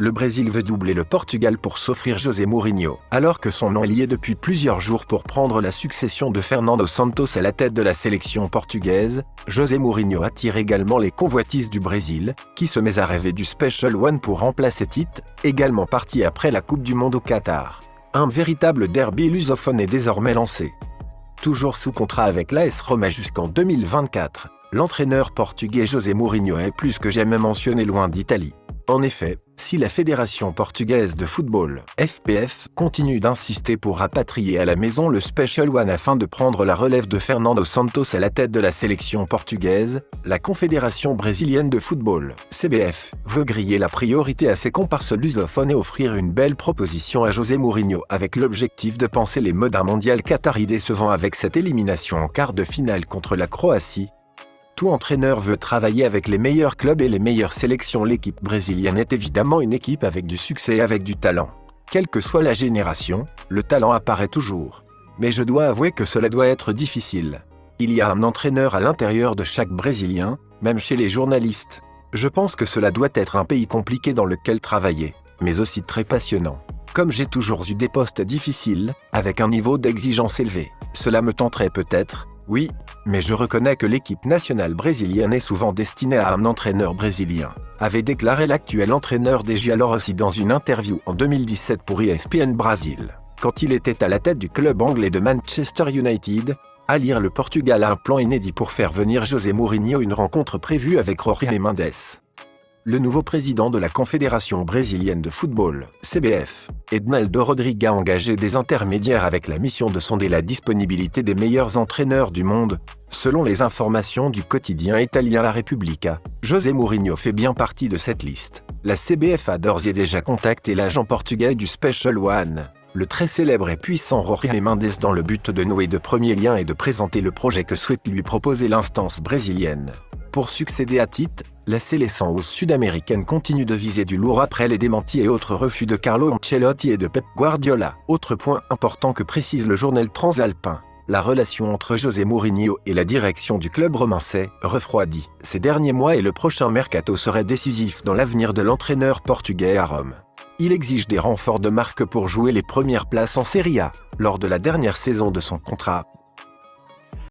Le Brésil veut doubler le Portugal pour s'offrir José Mourinho, alors que son nom est lié depuis plusieurs jours pour prendre la succession de Fernando Santos à la tête de la sélection portugaise. José Mourinho attire également les convoitises du Brésil, qui se met à rêver du Special One pour remplacer Tite, également parti après la Coupe du Monde au Qatar. Un véritable derby lusophone est désormais lancé. Toujours sous contrat avec l'AS Roma jusqu'en 2024, l'entraîneur portugais José Mourinho est plus que jamais mentionné loin d'Italie. En effet, si la Fédération portugaise de football, FPF, continue d'insister pour rapatrier à la maison le Special One afin de prendre la relève de Fernando Santos à la tête de la sélection portugaise, la Confédération brésilienne de football, CBF, veut griller la priorité à ses comparses lusophones et offrir une belle proposition à José Mourinho avec l'objectif de penser les modes d'un mondial qatari décevant avec cette élimination en quart de finale contre la Croatie. Tout entraîneur veut travailler avec les meilleurs clubs et les meilleures sélections. L'équipe brésilienne est évidemment une équipe avec du succès et avec du talent. Quelle que soit la génération, le talent apparaît toujours. Mais je dois avouer que cela doit être difficile. Il y a un entraîneur à l'intérieur de chaque Brésilien, même chez les journalistes. Je pense que cela doit être un pays compliqué dans lequel travailler, mais aussi très passionnant. Comme j'ai toujours eu des postes difficiles, avec un niveau d'exigence élevé, cela me tenterait peut-être, oui, mais je reconnais que l'équipe nationale brésilienne est souvent destinée à un entraîneur brésilien, avait déclaré l'actuel entraîneur des Giallo Rossi dans une interview en 2017 pour ESPN Brasil. Quand il était à la tête du club anglais de Manchester United, à lire le Portugal a un plan inédit pour faire venir José Mourinho, une rencontre prévue avec Jorge Mendes. Le nouveau président de la Confédération brésilienne de football, CBF, Ednaldo Rodrigues, a engagé des intermédiaires avec la mission de sonder la disponibilité des meilleurs entraîneurs du monde. Selon les informations du quotidien italien La Repubblica, José Mourinho fait bien partie de cette liste. La CBF a d'ores et déjà contacté l'agent portugais du Special One, le très célèbre et puissant Jorge Mendes, dans le but de nouer de premiers liens et de présenter le projet que souhaite lui proposer l'instance brésilienne. Pour succéder à Tite, la sélection sud-américaine continue de viser du lourd après les démentis et autres refus de Carlo Ancelotti et de Pep Guardiola. Autre point important que précise le journal transalpin, la relation entre José Mourinho et la direction du club romain s'est refroidie ces derniers mois et le prochain mercato serait décisif dans l'avenir de l'entraîneur portugais à Rome. Il exige des renforts de marque pour jouer les premières places en Serie A. Lors de la dernière saison de son contrat,